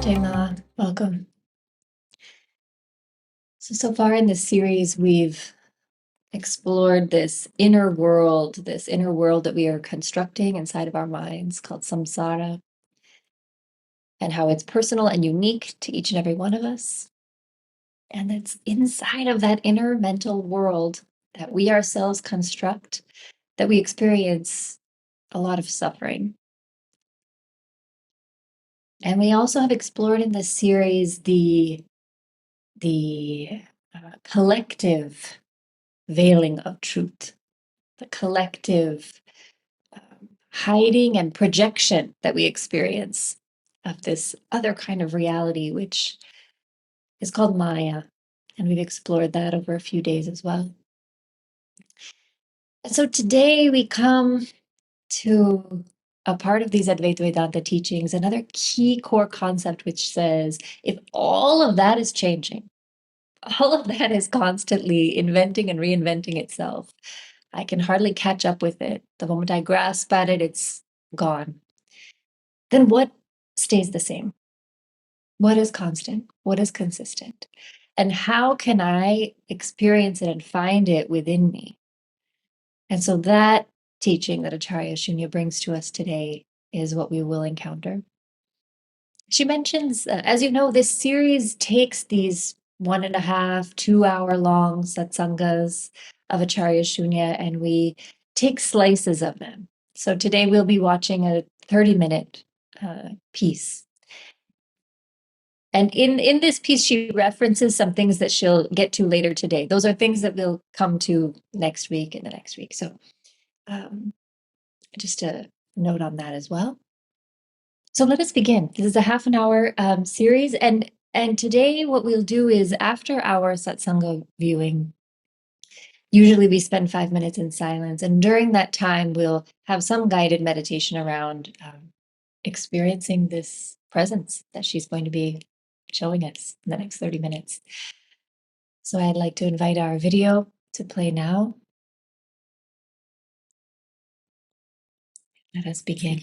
Jema, welcome. So far in this series, we've explored this inner world that we are constructing inside of our minds called samsara, and how it's personal and unique to each and every one of us. And it's inside of that inner mental world that we ourselves construct that we experience a lot of suffering. And we also have explored in this series the collective veiling of truth, the collective hiding and projection that we experience of this other kind of reality, which is called Maya. And we've explored that over a few days as well. And so today we come to a part of these Advaita Vedanta teachings, another key core concept, which says if all of that is changing, all of that is constantly inventing and reinventing itself, I can hardly catch up with it. The moment I grasp at it, it's gone. Then what stays the same? What is constant? What is consistent? And how can I experience it and find it within me? And so that teaching that Acharya Shunya brings to us today is what we will encounter. She mentions, as you know, this series takes these 1.5, 2-hour long satsangas of Acharya Shunya, and we take slices of them. So today we'll be watching a 30-minute piece. And in this piece, she references some things that she'll get to later today. Those are things that we'll come to next week and the next week. So just a note on that as well. So let us begin. This is a half-an-hour series. And today what we'll do is after our satsanga viewing, usually we spend 5 minutes in silence. And during that time, we'll have some guided meditation around experiencing this presence that she's going to be showing us in the next 30 minutes. So I'd like to invite our video to play now. Let us begin.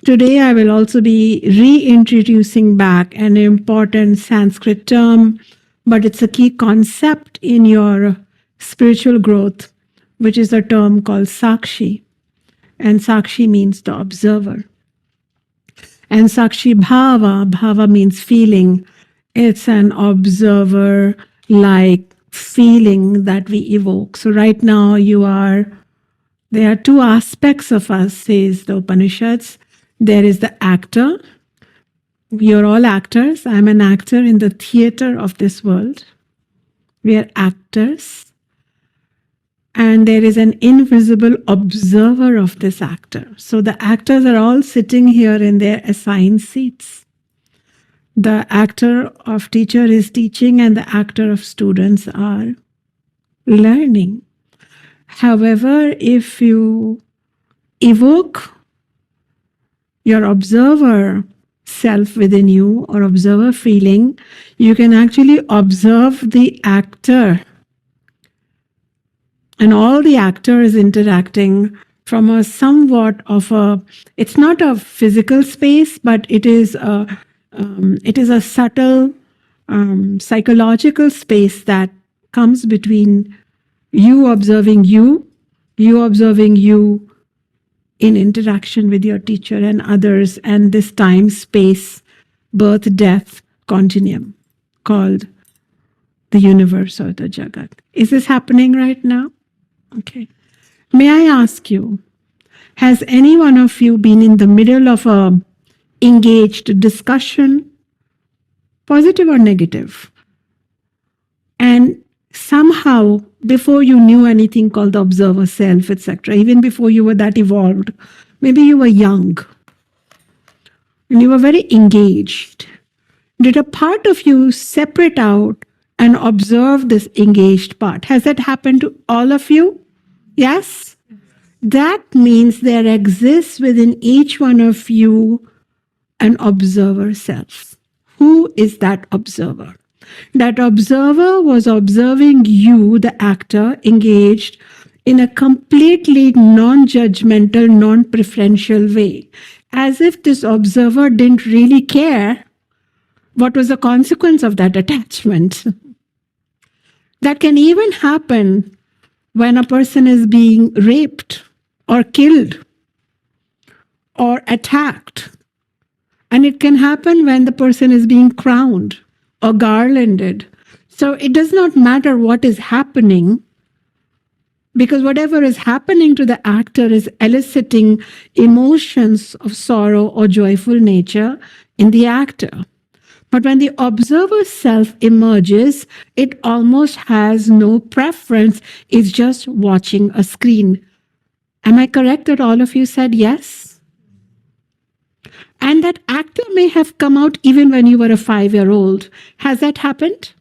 Today I will also be reintroducing back an important Sanskrit term, but it's a key concept in your spiritual growth, which is a term called Sakshi. And Sakshi means the observer. And Sakshi Bhava means feeling. It's an observer-like feeling that we evoke. So right now there are two aspects of us, says the Upanishads. There is the actor. You're all actors. I'm an actor in the theater of this world. We are actors. And there is an invisible observer of this actor. So the actors are all sitting here in their assigned seats. The actor of teacher is teaching and the actor of students are learning. However, if you evoke your observer self within you or observer feeling, you can actually observe the actor. And all the actors interacting from a somewhat of it's not a physical space, but it is a subtle psychological space that comes between you observing you observing you in interaction with your teacher and others, and this time, space, birth, death continuum called the universe or the Jagat. Is this happening right now? Okay. May I ask you, has any one of you been in the middle of a engaged discussion, positive or negative, and somehow, before you knew anything called the observer self, etc., even before you were that evolved, maybe you were young and you were very engaged, did a part of you separate out and observe this engaged part? Has that happened to all of you? Yes? That means there exists within each one of you an observer self. Who is that observer? That observer was observing you, the actor, engaged in a completely non-judgmental, non-preferential way, as if this observer didn't really care what was the consequence of that attachment? That can even happen when a person is being raped or killed or attacked. And it can happen when the person is being crowned or garlanded. So it does not matter what is happening, because whatever is happening to the actor is eliciting emotions of sorrow or joyful nature in the actor. But when the observer self emerges, it almost has no preference. It's just watching a screen. Am I correct that all of you said yes? And that actor may have come out even when you were a 5-year-old. Has that happened?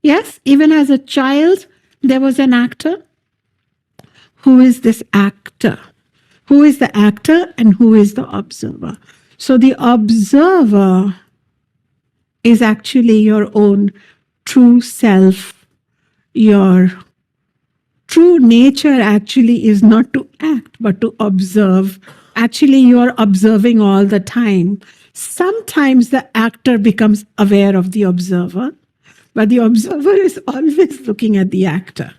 Yes? Even as a child, there was an actor? Who is this actor? Who is the actor and who is the observer? So the observer is actually your own true self. Your true nature actually is not to act, but to observe. Actually, you are observing all the time. Sometimes the actor becomes aware of the observer, but the observer is always looking at the actor.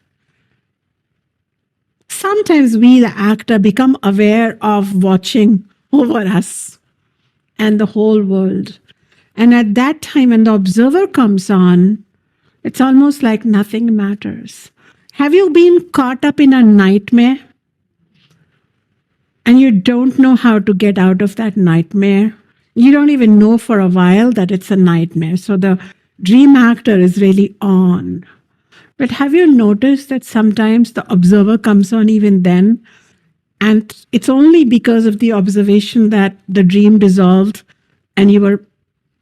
Sometimes we, the actor, become aware of watching over us and the whole world. And at that time, when the observer comes on, it's almost like nothing matters. Have you been caught up in a nightmare and you don't know how to get out of that nightmare? You don't even know for a while that it's a nightmare. So the dream actor is really on. But have you noticed that sometimes the observer comes on even then? And it's only because of the observation that the dream dissolved and you were,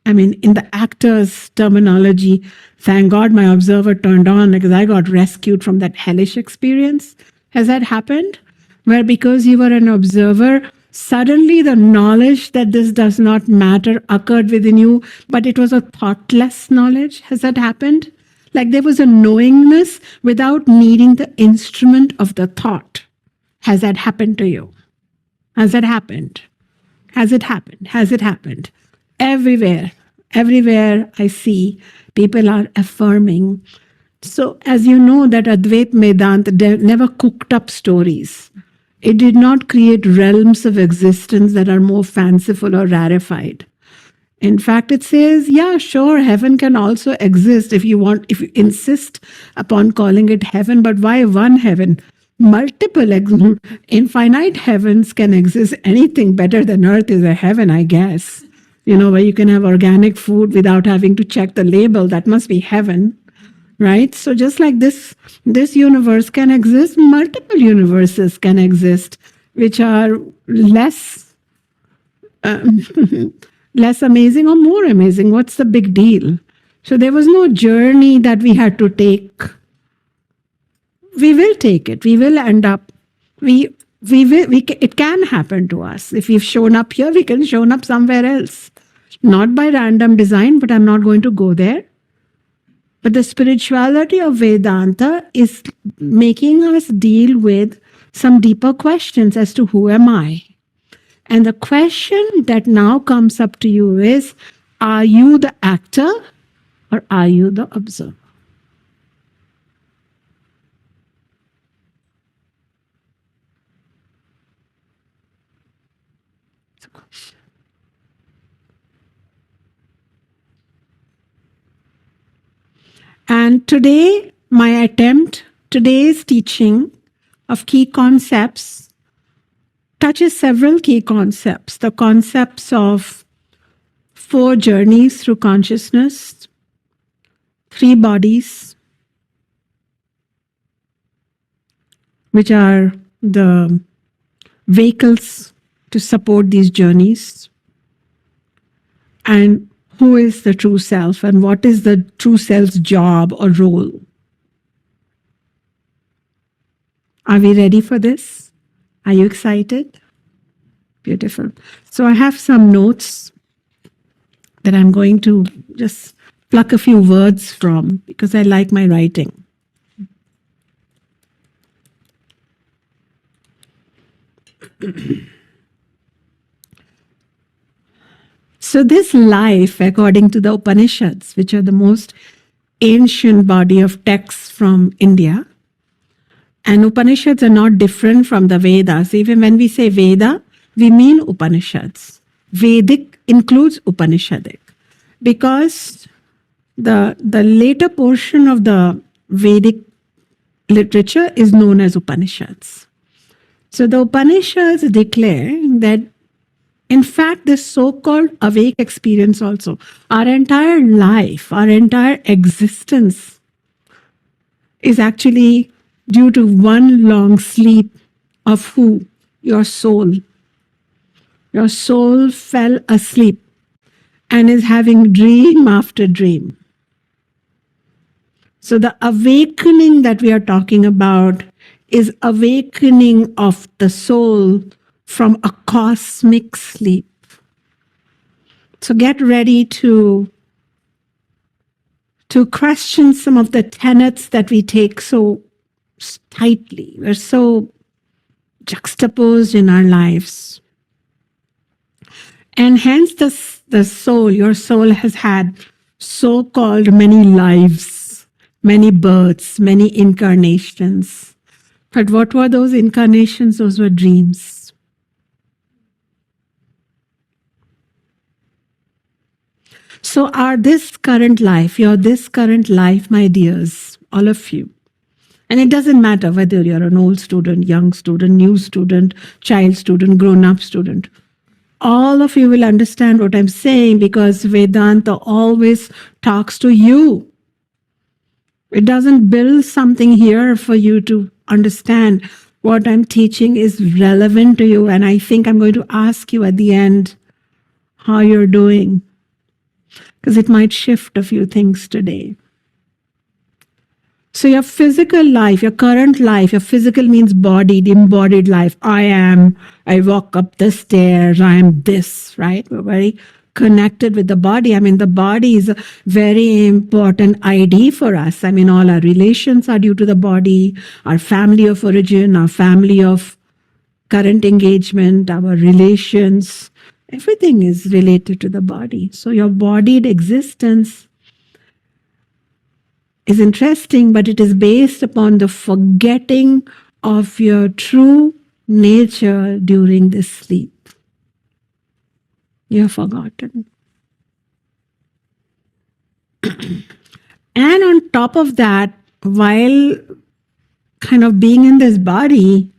in the actor's terminology, thank God my observer turned on because I got rescued from that hellish experience. Has that happened? Where because you were an observer, suddenly the knowledge that this does not matter occurred within you, but it was a thoughtless knowledge. Has that happened? Like there was a knowingness without needing the instrument of the thought. Has that happened to you? Has that happened? Has it happened? Has it happened? Everywhere I see, people are affirming. So as you know that Advaita Vedanta never cooked up stories. It did not create realms of existence that are more fanciful or rarefied. In fact, it says, yeah, sure, heaven can also exist if you insist upon calling it heaven, but why one heaven? Multiple, infinite heavens can exist. Anything better than earth is a heaven, I guess. Where you can have organic food without having to check the label, that must be heaven, right? So just like this universe can exist, multiple universes can exist, which are less less amazing or more amazing. What's the big deal? So there was no journey that we had to take. We will take it. We will end up. It can happen to us. If we've shown up here, we can show up somewhere else. Not by random design, but I'm not going to go there. But the spirituality of Vedanta is making us deal with some deeper questions as to who am I? And the question that now comes up to you is, are you the actor or are you the observer? And today's teaching of key concepts touches several key concepts. The concepts of 4 journeys through consciousness, 3 bodies, which are the vehicles to support these journeys, and who is the true self and what is the true self's job or role. Are we ready for this? Are you excited? Beautiful. So I have some notes that I'm going to just pluck a few words from because I like my writing. So this life, according to the Upanishads, which are the most ancient body of texts from India, and Upanishads are not different from the Vedas. Even when we say Veda, we mean Upanishads. Vedic includes Upanishadic because the later portion of the Vedic literature is known as Upanishads. So the Upanishads declare that, in fact, this so-called awake experience also, our entire life, our entire existence is actually due to one long sleep of who? Your soul. Your soul fell asleep and is having dream after dream. So the awakening that we are talking about is awakening of the soul from a cosmic sleep. So get ready to question some of the tenets that we take so tightly. We're so juxtaposed in our lives. And hence the soul, your soul has had so-called many lives, many births, many incarnations. But what were those incarnations? Those were dreams. So this current life, my dears, all of you, and it doesn't matter whether you're an old student, young student, new student, child student, grown-up student, all of you will understand what I'm saying because Vedanta always talks to you. It doesn't build something here for you to understand. What I'm teaching is relevant to you, and I think I'm going to ask you at the end how you're doing, because it might shift a few things today. So your physical life, your current life, your physical means bodied, embodied life. I walk up the stairs, I am this, right? We're very connected with the body. I mean, the body is a very important ID for us. I mean, all our relations are due to the body, our family of origin, our family of current engagement, our relations, everything is related to the body. So your bodied existence is interesting, but it is based upon the forgetting of your true nature during this sleep. You're forgotten. And on top of that, while kind of being in this body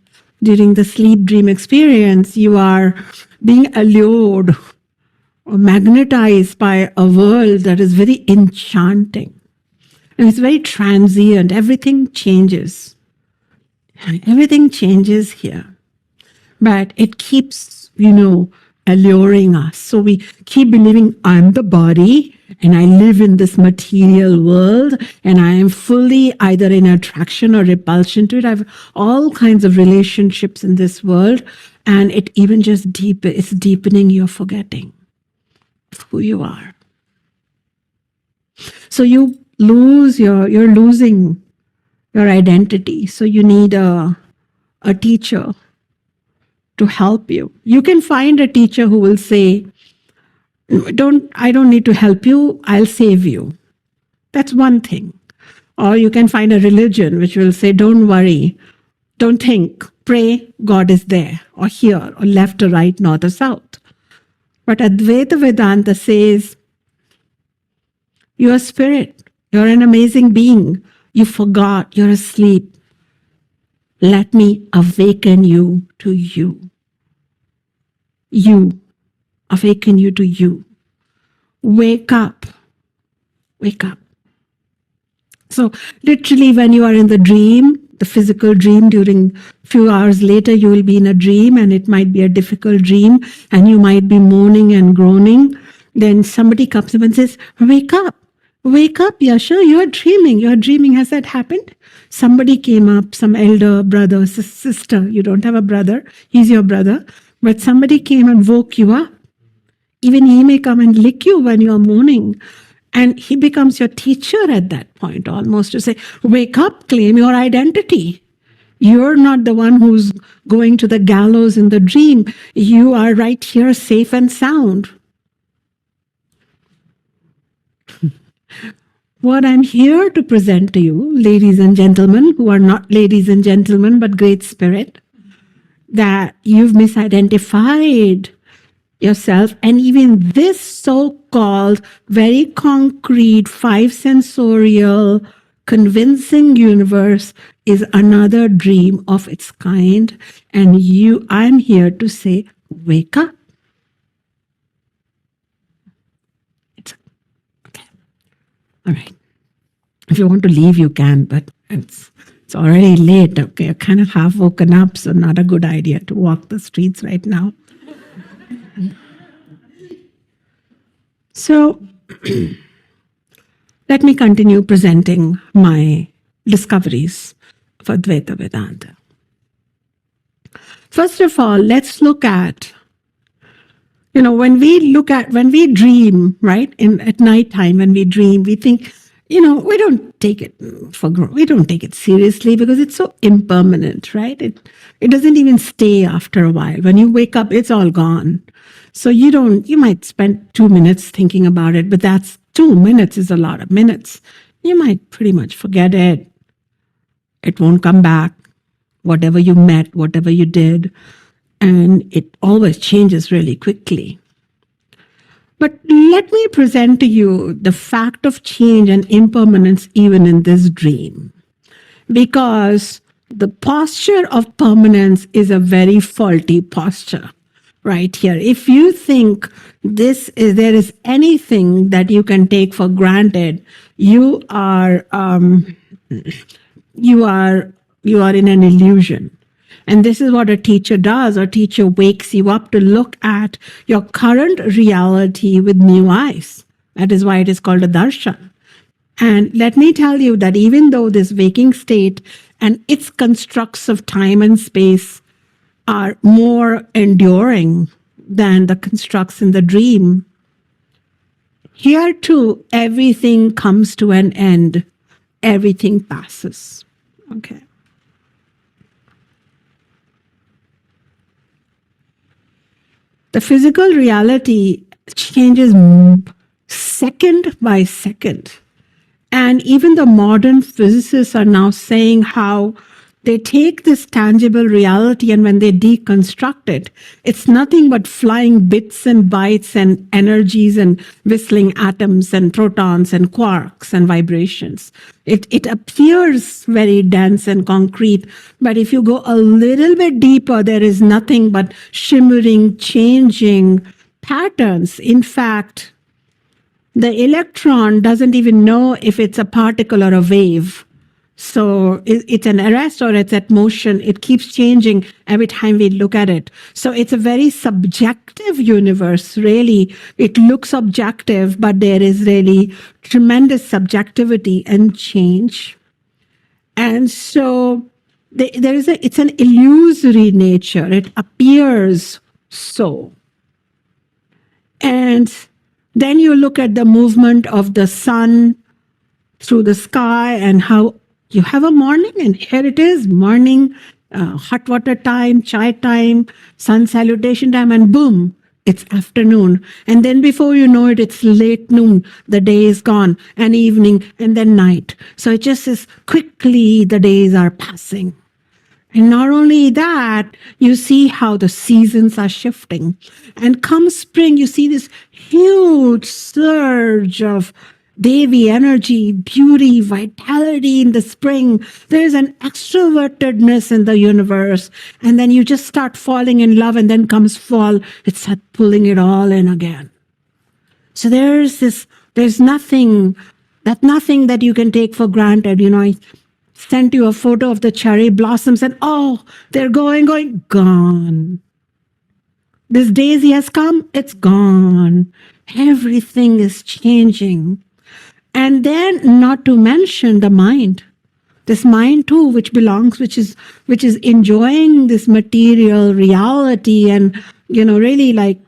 during the sleep dream experience, you are being allured or magnetized by a world that is very enchanting. And it's very transient. Everything changes. Everything changes here. But it keeps, alluring us. So we keep believing I'm the body and I live in this material world and I am fully either in attraction or repulsion to it. I have all kinds of relationships in this world, and it even just it's deepening your forgetting of who you are. So you're losing your identity. So you need a teacher to help you. You can find a teacher who will say, I don't need to help you, I'll save you. That's one thing. Or you can find a religion which will say, don't worry, don't think, pray, God is there, or here, or left or right, north or south. But Advaita Vedanta says, you're a spirit, you're an amazing being, you forgot, you're asleep. Let me awaken you to you. You. Awaken you to you. Wake up. Wake up. So literally when you are in the dream, the physical dream, during a few hours later, you will be in a dream and it might be a difficult dream and you might be moaning and groaning. Then somebody comes up and says, wake up. Wake up, Yasha, you're dreaming. You're dreaming. Has that happened? Somebody came up, some elder brother, sister. You don't have a brother. He's your brother. But somebody came and woke you up. Even he may come and lick you when you're moaning. And he becomes your teacher at that point, almost to say, wake up, claim your identity. You're not the one who's going to the gallows in the dream. You are right here, safe and sound. What I'm here to present to you, ladies and gentlemen, who are not ladies and gentlemen, but great spirit, that you've misidentified yourself, and even this so-called very concrete five sensorial convincing universe is another dream of its kind. And I'm here to say, wake up. Okay. All right. If you want to leave, you can, but it's already late. Okay, you're kind of half woken up, so not a good idea to walk the streets right now. So let me continue presenting my discoveries of Advaita Vedanta. First of all, let's look at, when we dream, right? At nighttime, when we dream, we think, we don't take it seriously because it's so impermanent, right? It doesn't even stay after a while. When you wake up, it's all gone. So you might spend 2 minutes thinking about it, but that's 2 minutes is a lot of minutes. You might pretty much forget it. It won't come back. Whatever you met, whatever you did, and it always changes really quickly. But let me present to you the fact of change and impermanence even in this dream. Because the posture of permanence is a very faulty posture right here. If you think there is anything that you can take for granted, you are in an illusion. And this is what a teacher does. A teacher wakes you up to look at your current reality with new eyes. That is why it is called a darshan. And let me tell you that even though this waking state and its constructs of time and space are more enduring than the constructs in the dream, here too, everything comes to an end. Everything passes. Okay. The physical reality changes second by second. And even the modern physicists are now saying how they take this tangible reality and when they deconstruct it, it's nothing but flying bits and bytes and energies and whistling atoms and protons and quarks and vibrations. It appears very dense and concrete, but if you go a little bit deeper, there is nothing but shimmering, changing patterns. In fact, the electron doesn't even know if it's a particle or a wave. So it's an arrest or it's at motion. It keeps changing every time we look at it. So it's a very subjective universe, really. It looks objective, but there is really tremendous subjectivity and change. And so it's an illusory nature. It appears so. And then you look at the movement of the sun through the sky and how you have a morning, and here it is, morning, hot water time, chai time, sun salutation time, and boom, it's afternoon. And then before you know it, it's late noon, the day is gone, and evening, and then night. So it just is quickly the days are passing. And not only that, you see how the seasons are shifting. And come spring, you see this huge surge of Devi energy, beauty, vitality in the spring. There's an extrovertedness in the universe. And then you just start falling in love, and then comes fall. It's pulling it all in again. So there's nothing that you can take for granted. I sent you a photo of the cherry blossoms, and they're going, gone. This daisy has come, it's gone. Everything is changing. And then not to mention the mind. This mind too, which is enjoying this material reality and, really like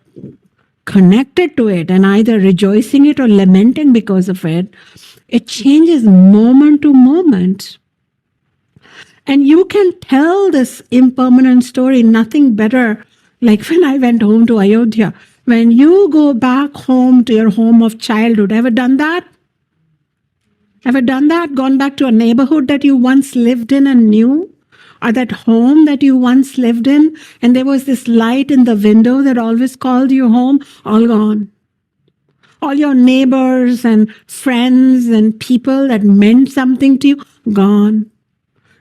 connected to it and either rejoicing it or lamenting because of it. It changes moment to moment. And you can tell this impermanent story, nothing better. Like when I went home to Ayodhya, when you go back home to your home of childhood, ever done that? Ever done that? Gone back to a neighborhood that you once lived in and knew? Or that home that you once lived in, and there was this light in the window that always called you home? All gone. All your neighbors and friends and people that meant something to you, gone.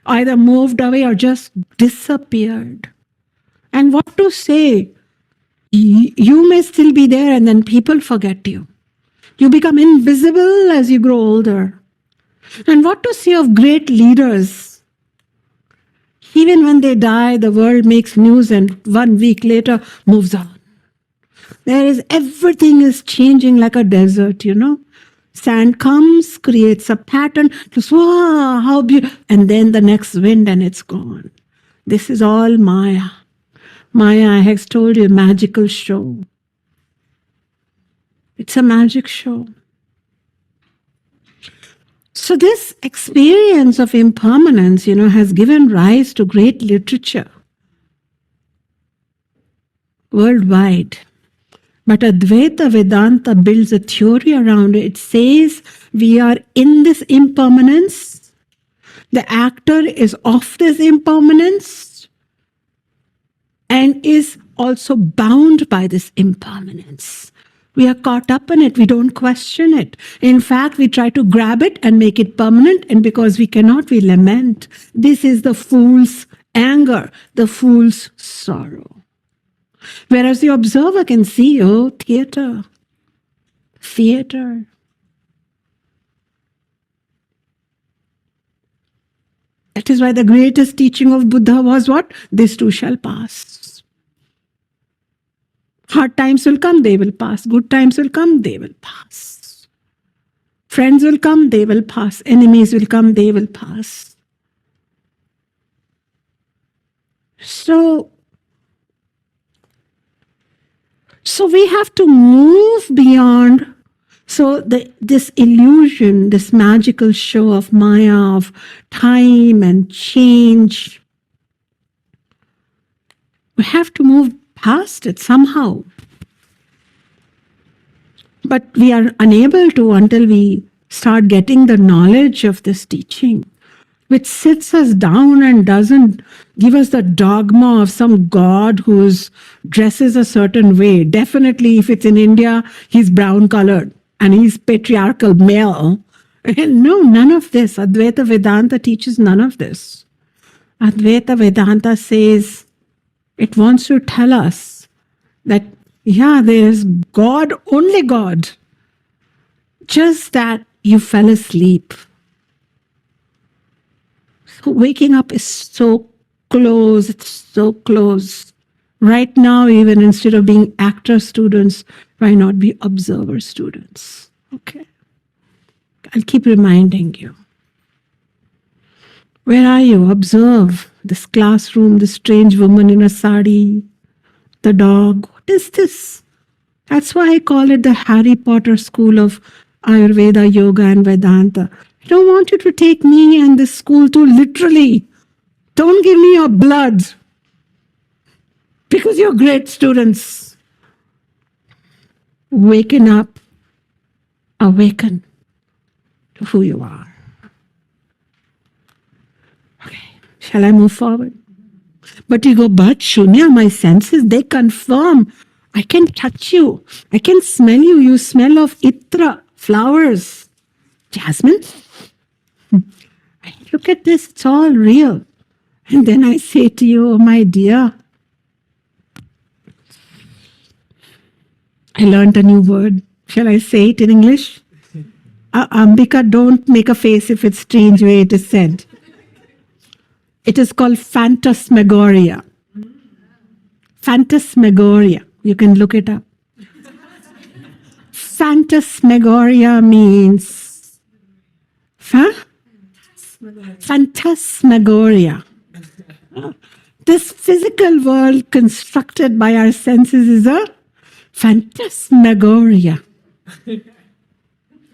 Either moved away or just disappeared. And what to say? You may still be there, and then people forget you. You become invisible as you grow older. And what to say of great leaders? Even when they die, the world makes news, and 1 week later moves on. Everything is changing like a desert, Sand comes, creates a pattern, just, wow, how beautiful, and then the next wind and it's gone. This is all Maya. Maya, I have told you, a magical show. It's a magic show. So this experience of impermanence, has given rise to great literature worldwide. But Advaita Vedanta builds a theory around it. It says we are in this impermanence. The actor is of this impermanence and is also bound by this impermanence. We are caught up in it. We don't question it. In fact, we try to grab it and make it permanent. And because we cannot, we lament. This is the fool's anger, the fool's sorrow. Whereas the observer can see, theater. That is why the greatest teaching of Buddha was what? This too shall pass. Hard times will come, they will pass. Good times will come, they will pass. Friends will come, they will pass. Enemies will come, they will pass. So we have to move beyond. So this illusion, this magical show of Maya, of time and change, we have to move past it somehow. But we are unable to until we start getting the knowledge of this teaching, which sits us down and doesn't give us the dogma of some god who dresses a certain way. Definitely, if it's in India, he's brown colored and he's patriarchal male. And no, none of this. Advaita Vedanta teaches none of this. Advaita Vedanta says, it wants to tell us that, there is God, only God. Just that you fell asleep. So waking up is so close, it's so close. Right now, even instead of being actor students, why not be observer students? Okay. I'll keep reminding you. Where are you? Observe this classroom, this strange woman in a sari, the dog. What is this? That's why I call it the Harry Potter school of Ayurveda, Yoga, and Vedanta. I don't want you to take me and this school too literally. Don't give me your blood. Because you're great students. Waken up. Awaken to who you are. Okay, shall I move forward? But you go, but Shunya, my senses, they confirm. I can touch you. I can smell you. You smell of itra, flowers, jasmine. I look at this, it's all real. And then I say to you, oh my dear, I learned a new word. Shall I say it in English? Ambika, don't make a face if it's strange way it is said. It is called phantasmagoria. Phantasmagoria. You can look it up. Phantasmagoria means phantasmagoria. This physical world constructed by our senses is a phantasmagoria.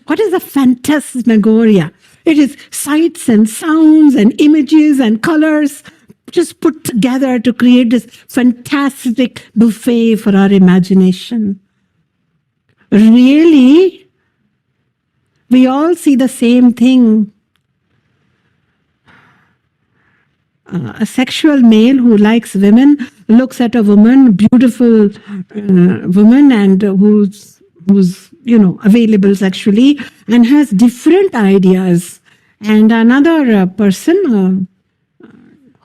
What is a phantasmagoria? It is sights and sounds and images and colors just put together to create this fantastic buffet for our imagination. Really, We all see the same thing. A sexual male who likes women looks at a woman, beautiful woman, and who's available sexually, and has different ideas. And another person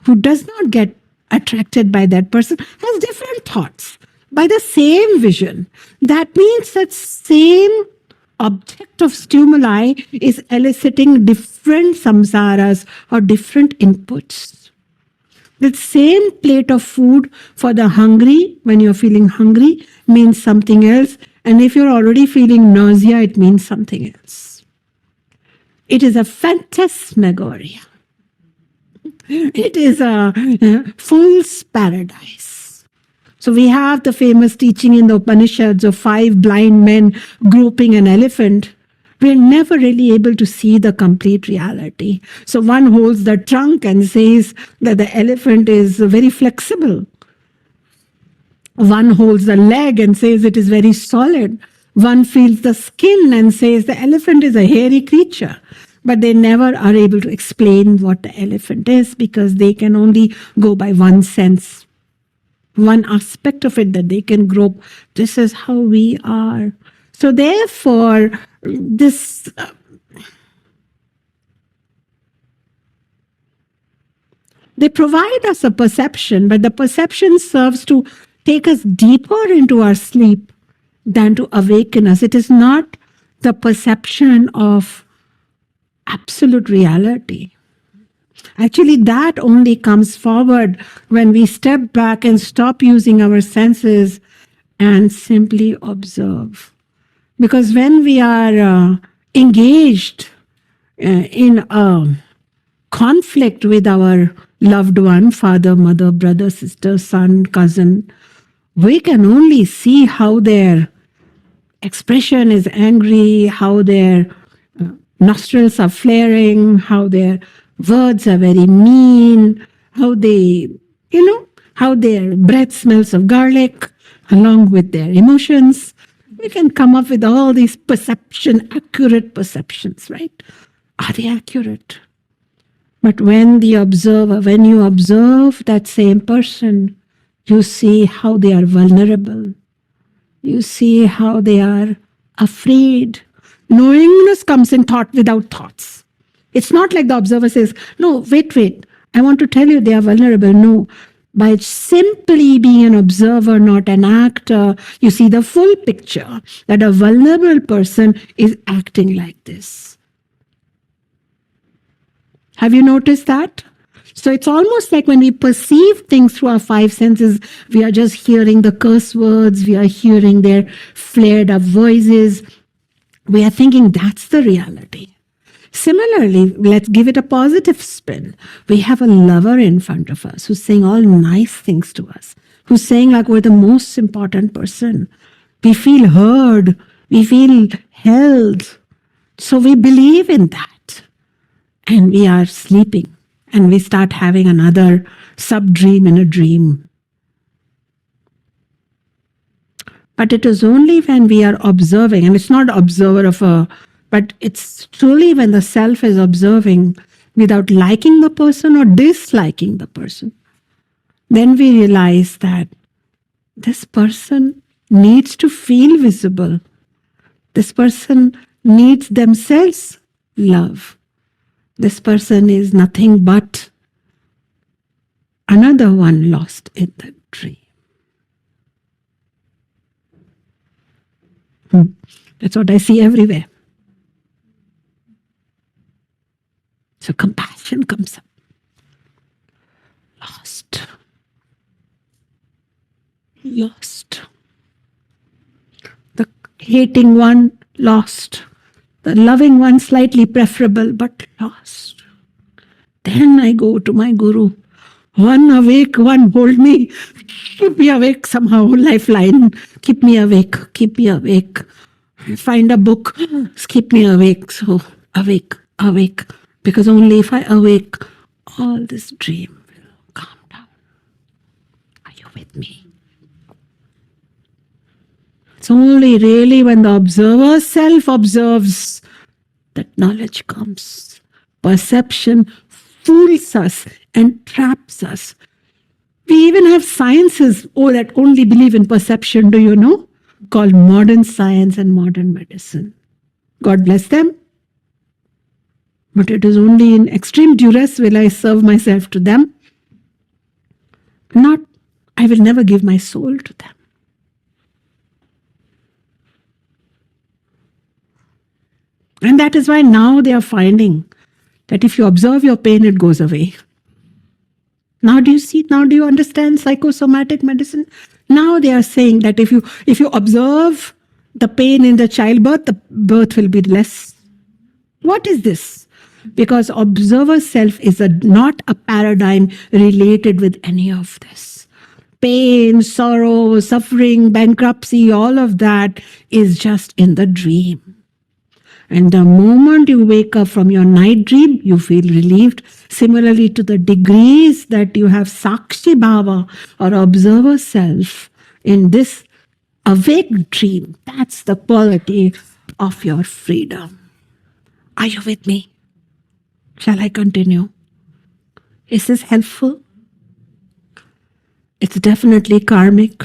who does not get attracted by that person has different thoughts by the same vision. That means that same object of stimuli is eliciting different samsaras or different inputs. The same plate of food for the hungry, when you're feeling hungry, means something else. And if you're already feeling nausea, it means something else. It is a phantasmagoria. It is a fool's paradise. So we have the famous teaching in the Upanishads of 5 blind men groping an elephant. We're never really able to see the complete reality. So one holds the trunk and says that the elephant is very flexible. One holds the leg and says it is very solid. One feels the skin and says the elephant is a hairy creature. But they never are able to explain what the elephant is because they can only go by one sense, one aspect of it that they can grope. This is how we are. So therefore, this they provide us a perception, but the perception serves to take us deeper into our sleep than to awaken us. It is not the perception of absolute reality. Actually, that only comes forward when we step back and stop using our senses and simply observe. Because when we are engaged in a conflict with our loved one, father, mother, brother, sister, son, cousin, we can only see how their expression is angry, how their nostrils are flaring, how their words are very mean, how they, how their breath smells of garlic, along with their emotions. We can come up with all these accurate perceptions, right? Are they accurate? But when you observe that same person, you see how they are vulnerable. You see how they are afraid. Knowingness comes in thought without thoughts. It's not like the observer says, no, wait, I want to tell you they are vulnerable. No. By simply being an observer, not an actor, you see the full picture that a vulnerable person is acting like this. Have you noticed that? So it's almost like when we perceive things through our 5 senses, we are just hearing the curse words, we are hearing their flared up voices. We are thinking that's the reality. Similarly, let's give it a positive spin. We have a lover in front of us who's saying all nice things to us, who's saying like we're the most important person. We feel heard, we feel held. So we believe in that. And we are sleeping. And we start having another sub-dream in a dream. But it is only when we are observing, and it's not observer but it's truly when the self is observing without liking the person or disliking the person, then we realize that this person needs to feel visible. This person needs themselves love. This person is nothing but another one lost in the dream. That's what I see everywhere. So compassion comes up. Lost. The hating one, lost. The loving one, slightly preferable, but lost. Then I go to my guru. One awake, one hold me. Keep me awake somehow, lifeline. Keep me awake, keep me awake. Find a book, keep me awake. So awake. Because only if I awake, all this dream will calm down. Are you with me? It's only really when the observer self observes that knowledge comes. Perception fools us and traps us. We even have sciences that only believe in perception, do you know? Called modern science and modern medicine. God bless them. But it is only in extreme duress will I serve myself to them. Not, I will never give my soul to them. And that is why now they are finding that if you observe your pain, it goes away. Now do you see? Now do you understand psychosomatic medicine? Now they are saying that if you observe the pain in the childbirth, the birth will be less. What is this? Because observer self is not a paradigm related with any of this. Pain, sorrow, suffering, bankruptcy, all of that is just in the dream. And the moment you wake up from your night dream, you feel relieved. Similarly, to the degrees that you have Sakshi Bhava or observer self in this awake dream, that's the quality of your freedom. Are you with me? Shall I continue? Is this helpful? It's definitely karmic.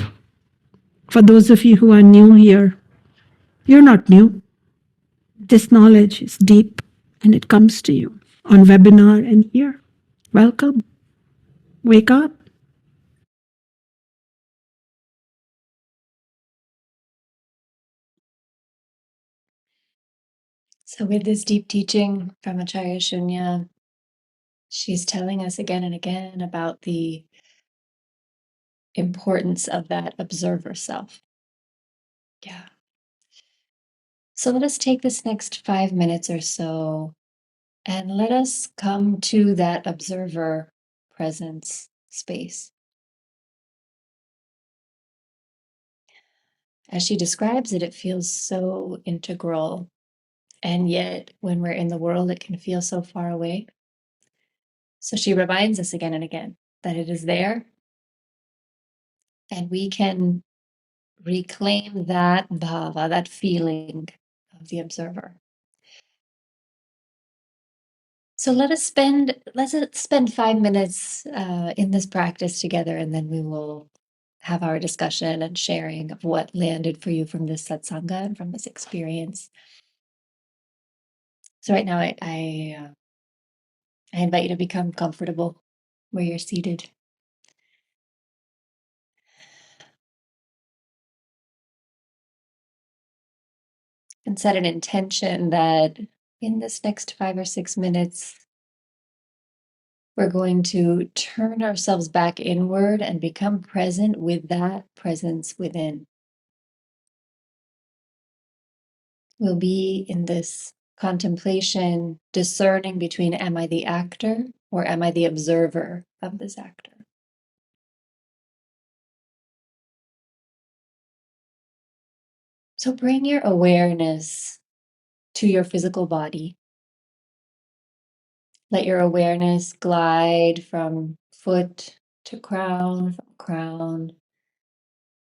For those of you who are new here, you're not new. This knowledge is deep and it comes to you on webinar and here. Welcome. Wake up. So, with this deep teaching from Acharya Shunya, she's telling us again and again about the importance of that observer self. Yeah. So, let us take this next 5 minutes or so and let us come to that observer presence space. As she describes it, it feels so integral. And yet, when we're in the world, it can feel so far away. So she reminds us again and again that it is there, and we can reclaim that bhava, that feeling of the observer. So let's spend 5 minutes in this practice together, and then we will have our discussion and sharing of what landed for you from this satsanga and from this experience. So right now, I invite you to become comfortable where you're seated. And set an intention that in this next 5 or 6 minutes, we're going to turn ourselves back inward and become present with that presence within. We'll be in this contemplation, discerning between am I the actor or am I the observer of this actor? So bring your awareness to your physical body. Let your awareness glide from foot to crown, from crown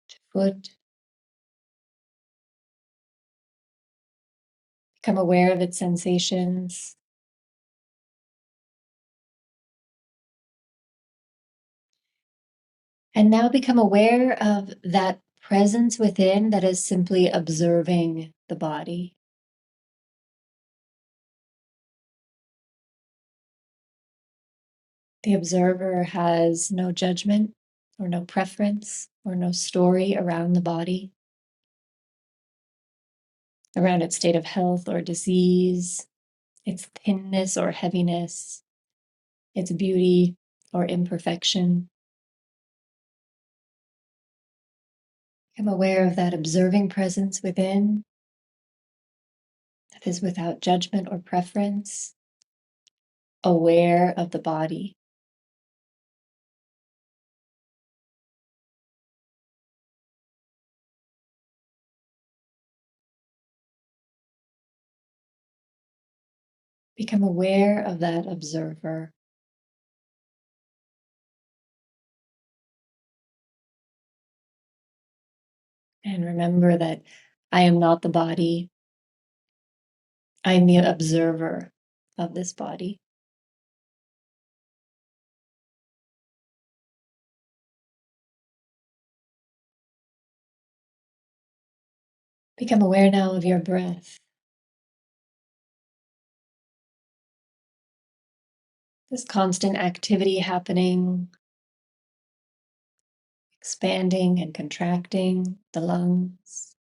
to foot. Become aware of its sensations. And now become aware of that presence within that is simply observing the body. The observer has no judgment or no preference or no story around the body, around its state of health or disease, its thinness or heaviness, its beauty or imperfection. Become aware of that observing presence within that is without judgment or preference, aware of the body. Become aware of that observer. And remember that I am not the body. I'm the observer of this body. Become aware now of your breath. This constant activity happening, expanding and contracting the lungs.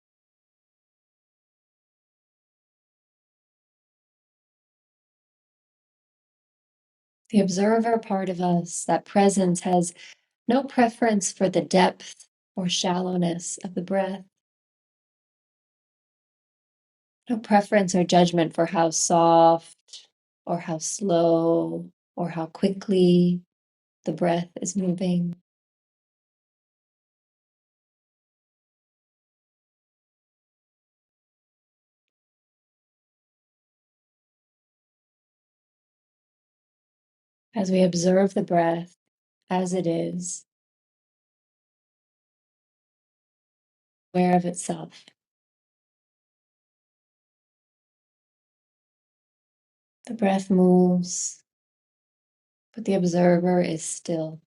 The observer part of us, that presence, has no preference for the depth or shallowness of the breath. No preference or judgment for how soft or how slow or how quickly the breath is moving. As we observe the breath as it is, aware of itself. The breath moves, but the observer is still.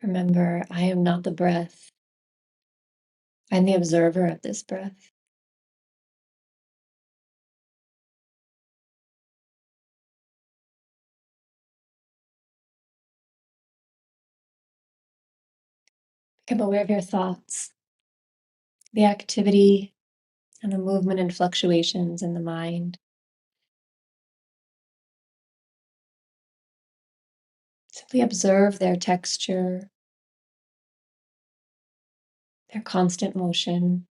Remember, I am not the breath. I'm the observer of this breath. Become aware of your thoughts, the activity and the movement and fluctuations in the mind. Simply observe their texture, their constant motion.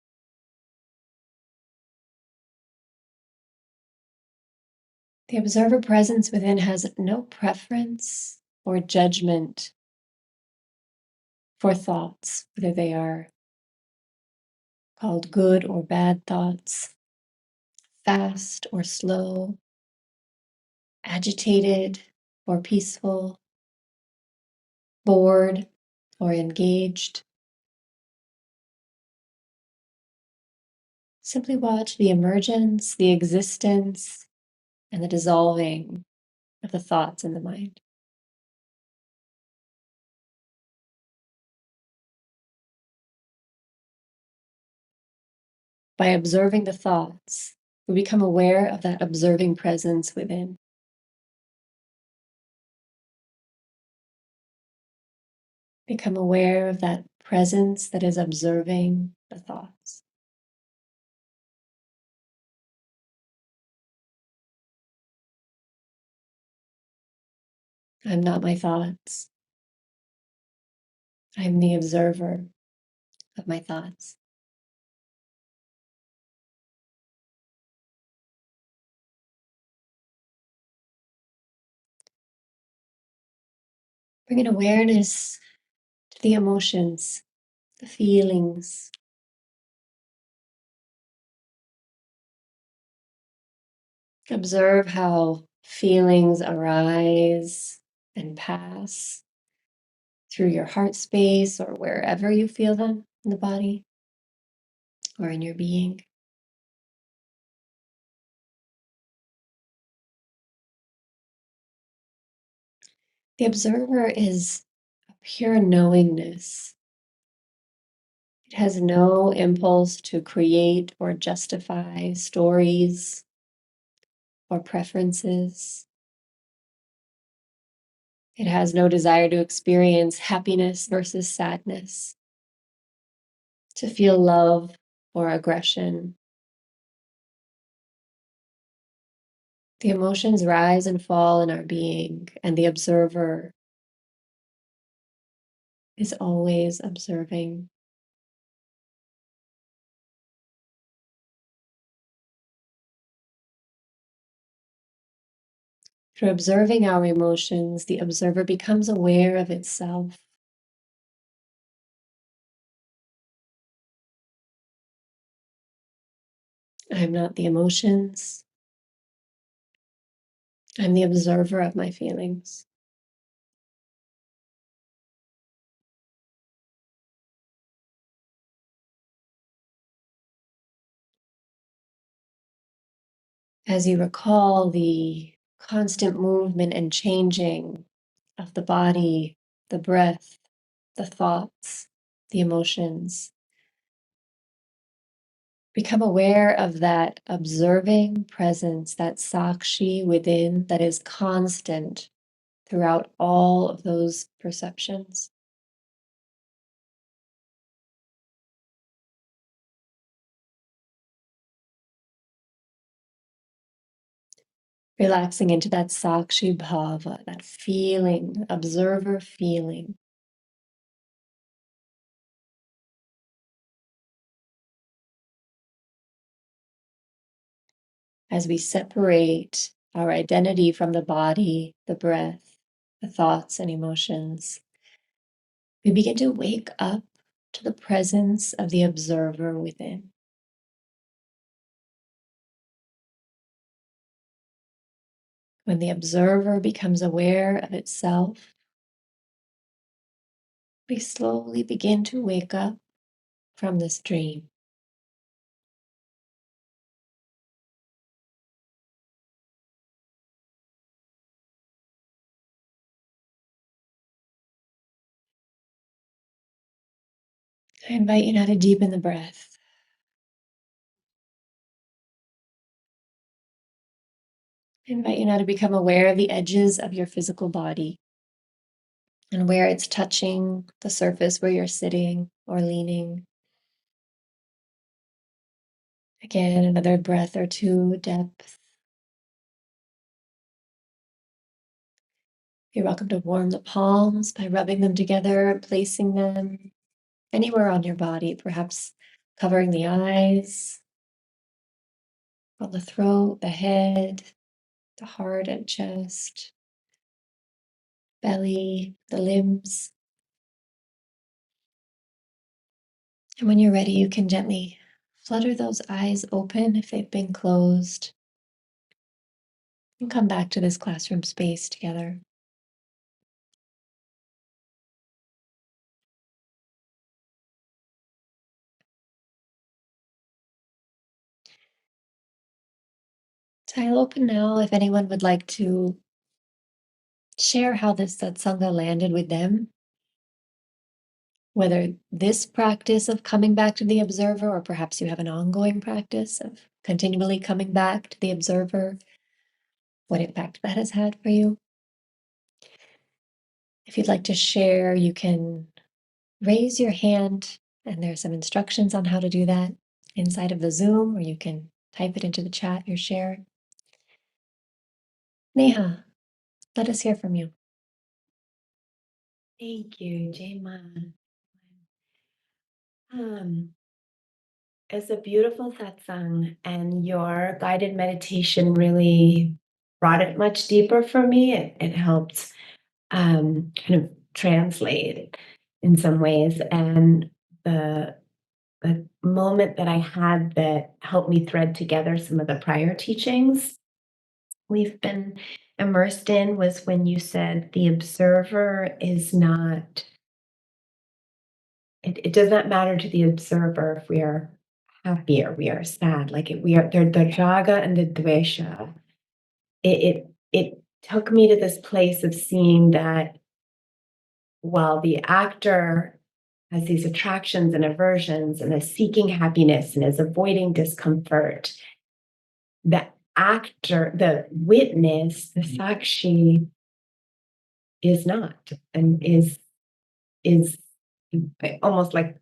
The observer presence within has no preference or judgment for thoughts, whether they are called good or bad thoughts, fast or slow, agitated or peaceful, bored or engaged. Simply watch the emergence, the existence, and the dissolving of the thoughts in the mind. By observing the thoughts, we become aware of that observing presence within. Become aware of that presence that is observing the thoughts. I'm not my thoughts. I'm the observer of my thoughts. Bring an awareness to the emotions, the feelings. Observe how feelings arise and pass through your heart space or wherever you feel them in the body or in your being. The observer is a pure knowingness. It has no impulse to create or justify stories or preferences. It has no desire to experience happiness versus sadness, to feel love or aggression. The emotions rise and fall in our being, and the observer is always observing. Through observing our emotions, the observer becomes aware of itself. I'm not the emotions. I'm the observer of my feelings. As you recall the constant movement and changing of the body, the breath, the thoughts, the emotions, become aware of that observing presence, that Sakshi within that is constant throughout all of those perceptions. Relaxing into that Sakshi Bhava, that feeling, observer feeling. As we separate our identity from the body, the breath, the thoughts and emotions, we begin to wake up to the presence of the observer within. When the observer becomes aware of itself, we slowly begin to wake up from this dream. I invite you now to deepen the breath. I invite you now to become aware of the edges of your physical body and where it's touching the surface where you're sitting or leaning. Again, another breath or two, depth. You're welcome to warm the palms by rubbing them together and placing them anywhere on your body, perhaps covering the eyes, on the throat, the head, the heart and chest, belly, the limbs. And when you're ready, you can gently flutter those eyes open if they've been closed and come back to this classroom space together. So I'll open now if anyone would like to share how this satsanga landed with them, whether this practice of coming back to the observer, or perhaps you have an ongoing practice of continually coming back to the observer, what impact that has had for you. If you'd like to share, you can raise your hand, and there are some instructions on how to do that inside of the Zoom, or you can type it into the chat, your share. Neha, let us hear from you. Thank you, Jema. It's a beautiful satsang, and your guided meditation really brought it much deeper for me. It helped kind of translate in some ways, and the moment that I had that helped me thread together some of the prior teachings we've been immersed in was when you said the observer is not. It does not matter to the observer if we are happy or we are sad. Like we are the raga and the dvesha. It took me to this place of seeing that while the actor has these attractions and aversions and is seeking happiness and is avoiding discomfort, the actor, the witness, the sakshi is not, and is almost like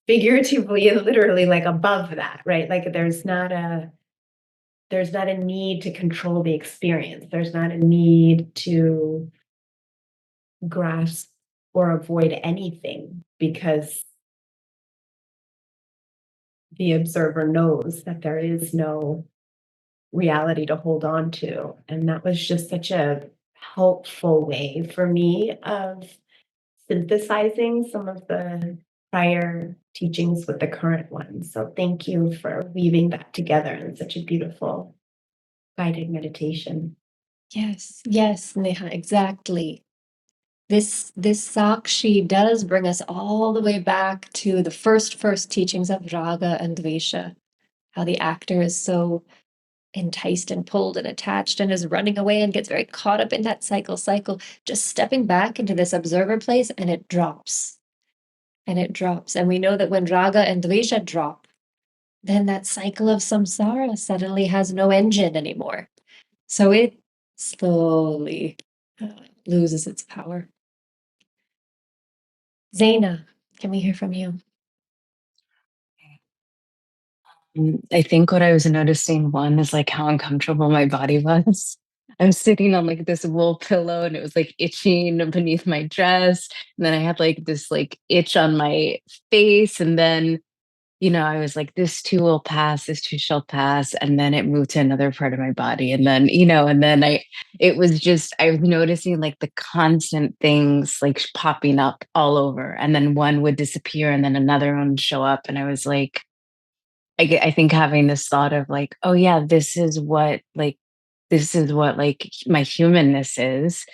figuratively and literally like above that, right? Like there's not a need to control the experience. There's not a need to grasp or avoid anything because the observer knows that there is no reality to hold on to. And that was just such a helpful way for me of synthesizing some of the prior teachings with the current ones. So thank you for weaving that together in such a beautiful guided meditation. Yes, Neha, exactly. This Sakshi does bring us all the way back to the first teachings of Raga and Dvesha, how the actor is so enticed and pulled and attached and is running away and gets very caught up in that cycle, just stepping back into this observer place, and it drops. And it drops. And we know that when raga and dvesha drop, then that cycle of samsara suddenly has no engine anymore. So it slowly loses its power. Zaina, can we hear from you? I think what I was noticing, one, is like how uncomfortable my body was. I was sitting on like this wool pillow and it was like itching beneath my dress. And then I had like this like itch on my face. And then, I was like, this too will pass, this too shall pass. And then it moved to another part of my body. And then, it was just, I was noticing like the constant things like popping up all over. And then one would disappear and then another one would show up. And I was like, I think having this thought of like, oh yeah, this is what like my humanness is.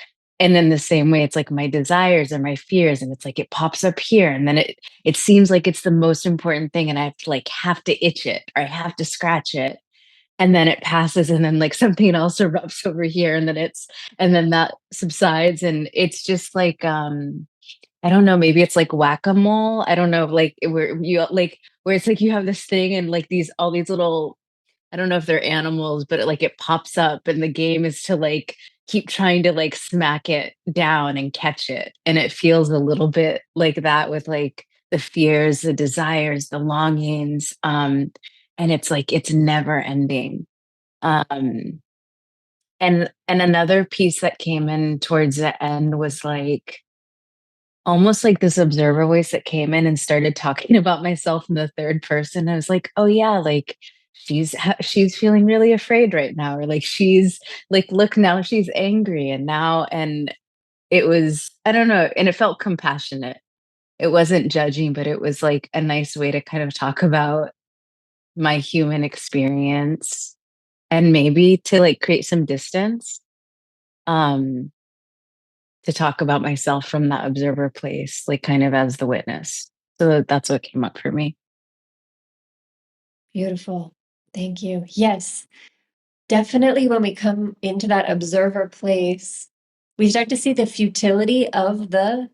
And in the same way, it's like my desires and my fears, and it's like it pops up here, and then it seems like it's the most important thing, and I have to itch it or I have to scratch it, and then it passes, and then like something else erupts over here, and then that subsides, and it's just like I don't know, maybe it's like whack-a-mole. I don't know, like where it's like you have this thing and like all these little, I don't know if they're animals, but it pops up, and the game is to like keep trying to like smack it down and catch it. And it feels a little bit like that with like the fears, the desires, the longings. And it's like it's never ending. Um and another piece that came in towards the end was like almost like this observer voice that came in and started talking about myself in the third person. I was like, oh yeah, like she's feeling really afraid right now, or like she's like, look, now she's angry, and it was, I don't know, and it felt compassionate. It wasn't judging, but it was like a nice way to kind of talk about my human experience, and maybe to like create some distance. Um to talk about myself from that observer place, like kind of as the witness. So that's what came up for me. Beautiful. Thank you. Yes, definitely when we come into that observer place, we start to see the futility of the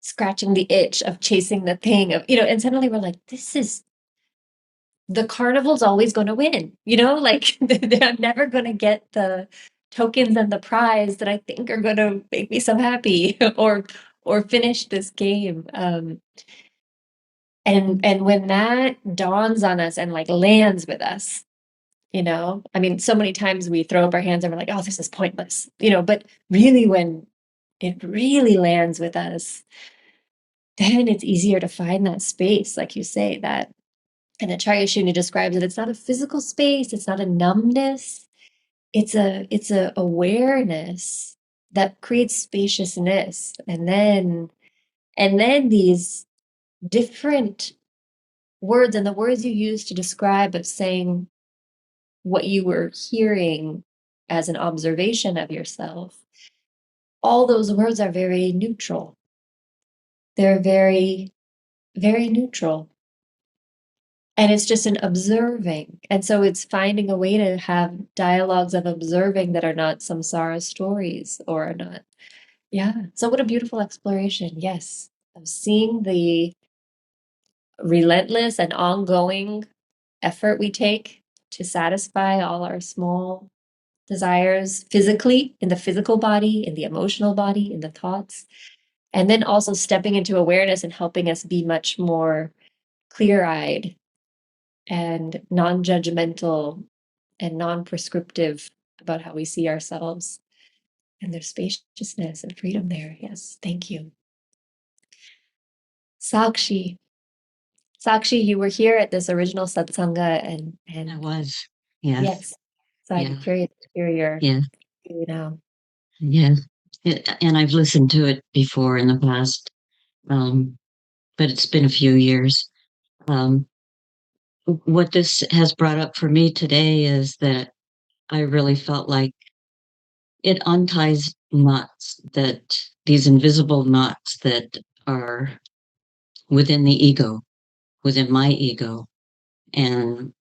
scratching the itch, of chasing the thing, and suddenly we're like, the carnival's always going to win, like I'm never going to get the tokens and the prize that I think are going to make me so happy or finish this game. And when that dawns on us and like lands with us, I mean, so many times we throw up our hands and we're like, oh, this is pointless, but really when it really lands with us, then it's easier to find that space, like you say, that, and Acharya Shunya describes it, it's not a physical space, it's not a numbness, it's a awareness that creates spaciousness. And then these different words, and the words you use to describe of saying what you were hearing as an observation of yourself, all those words are very neutral. They're very, very neutral. And it's just an observing. And so it's finding a way to have dialogues of observing that are not samsara stories or are not. Yeah. So what a beautiful exploration. Yes. Of seeing the relentless and ongoing effort we take to satisfy all our small desires physically, in the physical body, in the emotional body, in the thoughts. And then also stepping into awareness and helping us be much more clear-eyed and non-judgmental and non-prescriptive about how we see ourselves. And there's spaciousness and freedom there. Yes, thank you. Sakshi. Sakshi, you were here at this original satsanga and I was. Yes. yes. So Yeah. I'm curious to hear your Yeah. now. Yes. And I've listened to it before in the past, but it's been a few years. What this has brought up for me today is that I really felt like it unties knots, that these invisible knots that are within the ego, within my ego. And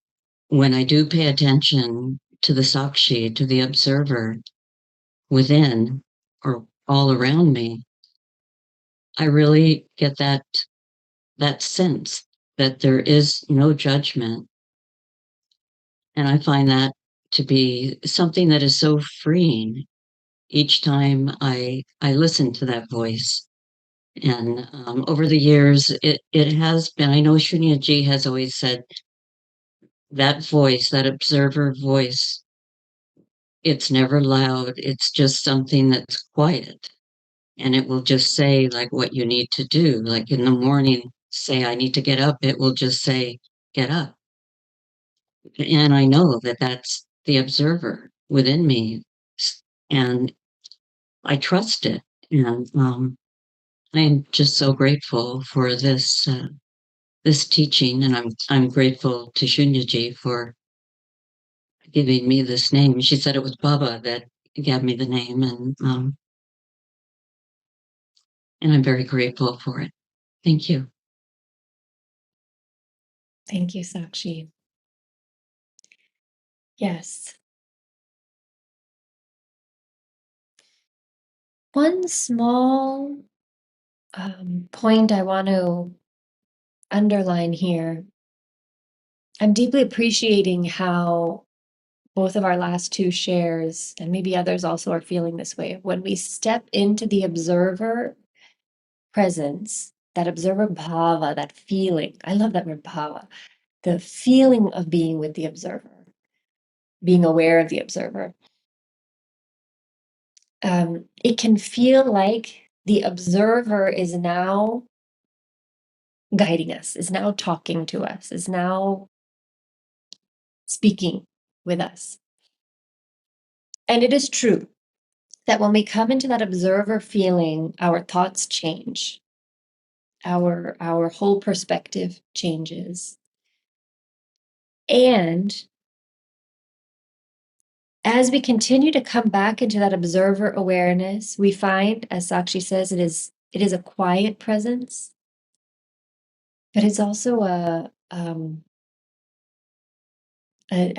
when I do pay attention to the Sakshi, to the observer within or all around me, I really get that sense that there is no judgment. And I find that to be something that is so freeing each time I listen to that voice. And over the years, it has been, I know Shunya Ji has always said that voice, that observer voice, it's never loud. It's just something that's quiet. And it will just say like what you need to do. Like in the morning, say, I need to get up. It will just say, get up. And I know that that's the observer within me. And I trust it. And I'm just so grateful for this teaching, and I'm grateful to Shunyaji for giving me this name. She said it was Baba that gave me the name, and I'm very grateful for it. Thank you. Thank you, Sakshi. Yes. One small point I want to underline here. I'm deeply appreciating how both of our last two shares, and maybe others also are feeling this way. When we step into the observer presence, that observer bhava, that feeling, I love that word bhava, the feeling of being with the observer, being aware of the observer. It can feel like the observer is now guiding us, is now talking to us, is now speaking with us. And it is true that when we come into that observer feeling, our thoughts change. Our whole perspective changes. And as we continue to come back into that observer awareness, we find, as Sakshi says, it is a quiet presence, but it's also a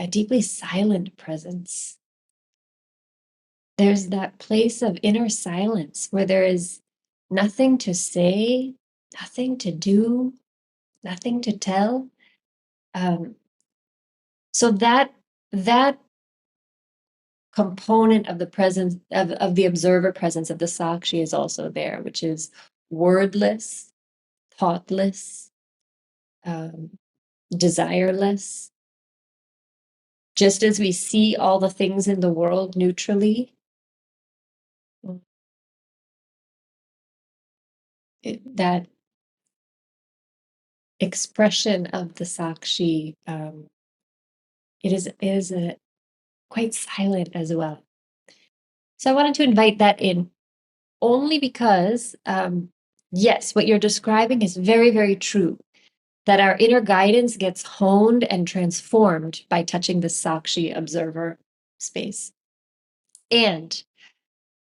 deeply silent presence. There's that place of inner silence where there is nothing to say, nothing to do, nothing to tell. So that component of the presence of the observer presence of the Sakshi is also there, which is wordless, thoughtless, desireless. Just as we see all the things in the world neutrally, that expression of the Sakshi, it is quite silent as well. So I wanted to invite that in only because, yes, what you're describing is very, very true. That our inner guidance gets honed and transformed by touching the Sakshi observer space. And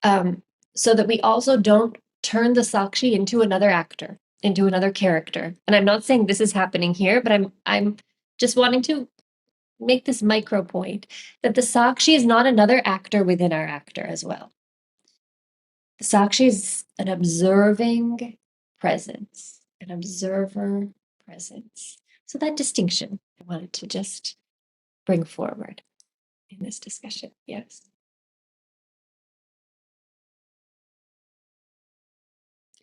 so that we also don't turn the Sakshi into another actor, into another character. And I'm not saying this is happening here, but I'm just wanting to make this micro point that the Sakshi is not another actor within our actor as well. The Sakshi is an observing presence, an observer presence. So that distinction I wanted to just bring forward in this discussion. Yes.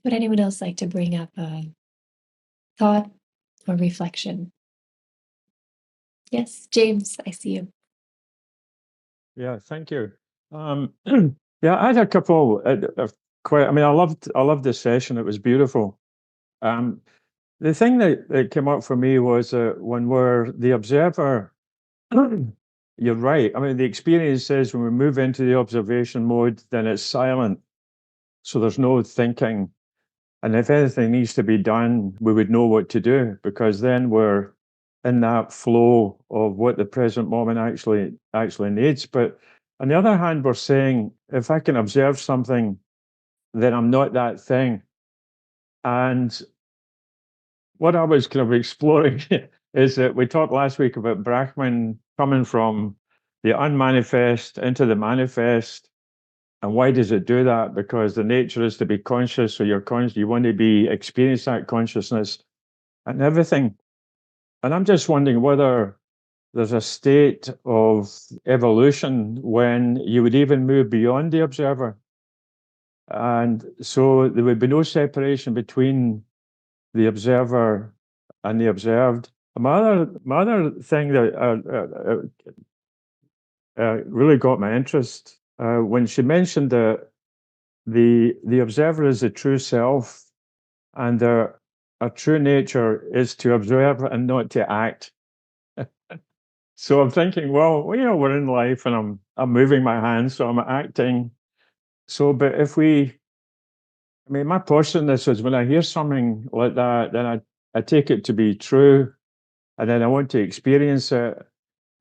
Would anyone else like to bring up a thought or reflection? Yes, James, I see you. Yeah, thank you. Yeah, I had a couple of quite. I mean, I loved this session. It was beautiful. The thing that came up for me was when we're the observer. You're right. I mean, the experience says when we move into the observation mode, then it's silent. So there's no thinking. And if anything needs to be done, we would know what to do because then we're in that flow of what the present moment actually needs. But on the other hand, we're saying if I can observe something, then I'm not that thing. And what I was kind of exploring is that we talked last week about Brahman coming from the unmanifest into the manifest. And why does it do that? Because the nature is to be conscious, so you're conscious, you want to experience that consciousness and everything. And I'm just wondering whether there's a state of evolution when you would even move beyond the observer. And so there would be no separation between the observer and the observed. My other thing that really got my interest when she mentioned that the observer is the true self, and their true nature is to observe and not to act. So I'm thinking, well, we're in life, and I'm moving my hands, so I'm acting. So, but my posture in this is when I hear something like that, then I take it to be true, and then I want to experience it.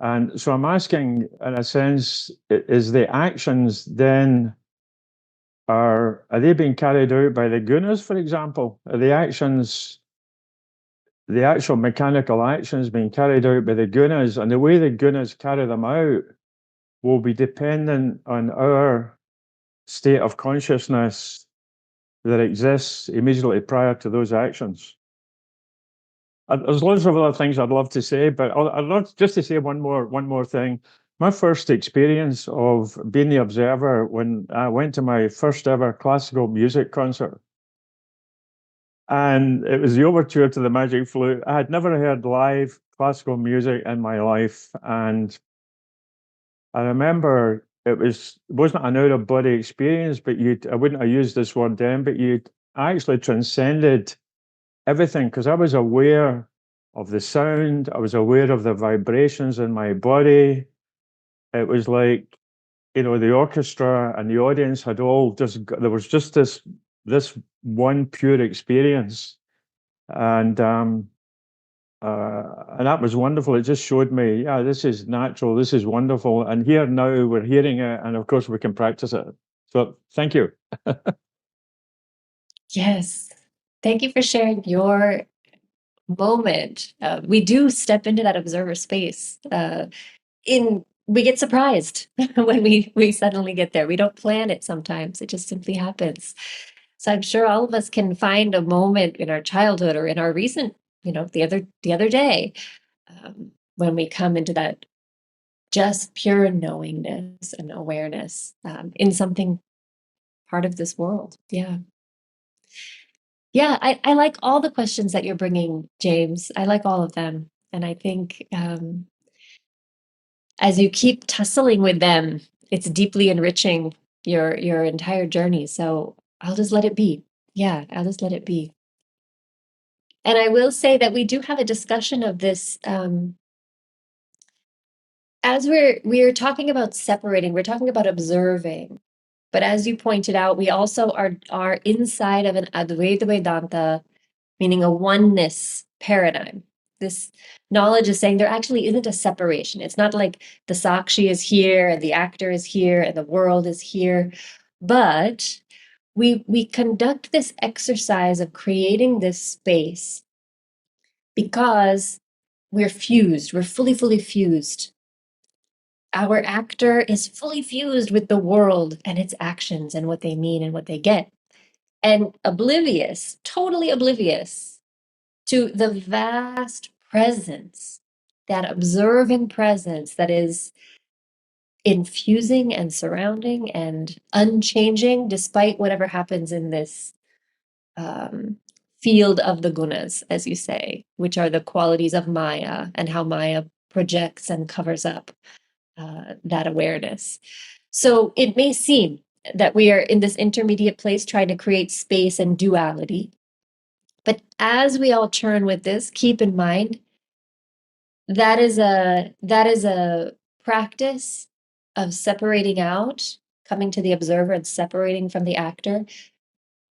And so I'm asking, in a sense, is the actions then are they being carried out by the gunas, for example? Are the actions, the actual mechanical actions being carried out by the gunas, and the way the gunas carry them out will be dependent on our state of consciousness that exists immediately prior to those actions. There's loads of other things I'd love to say, but I'd love just to say one more thing. My first experience of being the observer when I went to my first ever classical music concert, and it was the overture to the Magic Flute. I had never heard live classical music in my life, and I remember it wasn't an out of body experience, but I wouldn't have used this word then, but you actually transcended everything, because I was aware of the sound, I was aware of the vibrations in my body. It was like, the orchestra and the audience had all there was just this one pure experience. And that was wonderful. It just showed me, yeah, this is natural, this is wonderful. And here now we're hearing it, and of course we can practice it. So thank you. Yes. Thank you for sharing your moment. We do step into that observer space. We get surprised when we suddenly get there. We don't plan it sometimes. It just simply happens. So I'm sure all of us can find a moment in our childhood or in our recent, the other day, when we come into that just pure knowingness and awareness in something part of this world. Yeah. Yeah, I like all the questions that you're bringing, James. I like all of them. And I think as you keep tussling with them, it's deeply enriching your entire journey. So I'll just let it be. Yeah, I'll just let it be. And I will say that we do have a discussion of this as we're talking about separating, we're talking about observing. But as you pointed out, we also are inside of an Advaita Vedanta, meaning a oneness paradigm. This knowledge is saying there actually isn't a separation. It's not like the Sakshi is here and the actor is here and the world is here. But we conduct this exercise of creating this space because we're fused, we're fully fused. Our actor is fully fused with the world and its actions and what they mean and what they get, and oblivious, totally oblivious to the vast presence, that observing presence that is infusing and surrounding and unchanging despite whatever happens in this field of the gunas, as you say, which are the qualities of Maya and how Maya projects and covers up that awareness. So it may seem that we are in this intermediate place trying to create space and duality. But as we all churn with this, keep in mind that is a practice of separating out, coming to the observer and separating from the actor.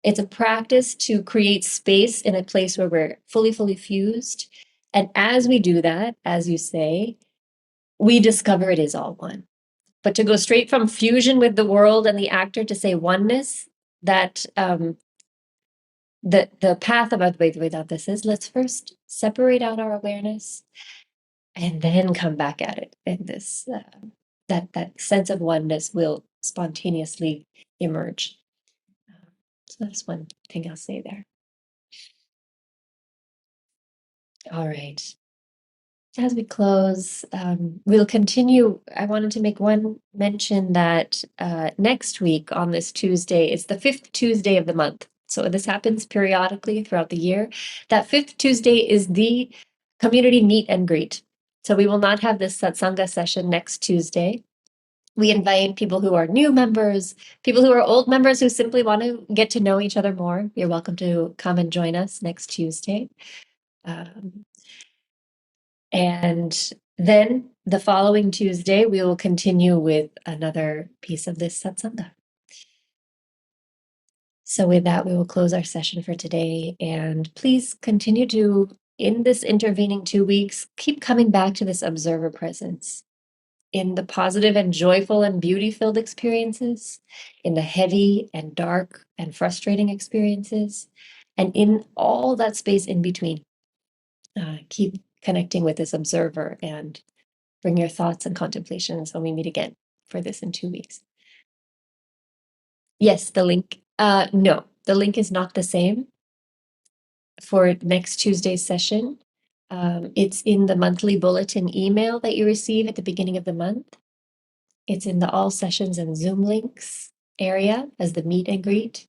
It's a practice to create space in a place where we're fully fused. And as we do that, as you say, we discover it is all one. But to go straight from fusion with the world and the actor to say oneness, that the path of Advaita Vedanta says, let's first separate out our awareness and then come back at it in this that sense of oneness will spontaneously emerge. So that's one thing I'll say there. All right. As we close, we'll continue. I wanted to make one mention that next week on this Tuesday, it's the 5th Tuesday of the month. So this happens periodically throughout the year. That 5th Tuesday is the community meet and greet. So we will not have this satsanga session next Tuesday. We invite people who are new members, people who are old members who simply want to get to know each other more. You're welcome to come and join us next Tuesday. And then the following Tuesday, we will continue with another piece of this satsanga. So with that, we will close our session for today. And please continue to, in this intervening 2 weeks, keep coming back to this observer presence in the positive and joyful and beauty-filled experiences, in the heavy and dark and frustrating experiences, and in all that space in between. Keep connecting with this observer and bring your thoughts and contemplations when we meet again for this in 2 weeks. Yes, the link. No, the link is not the same for next Tuesday's session. It's in the monthly bulletin email that you receive at the beginning of the month. It's in the all sessions and Zoom links area as the meet and greet.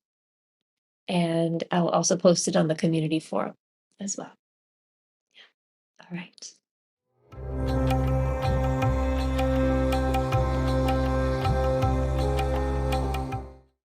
And I'll also post it on the community forum as well. All right.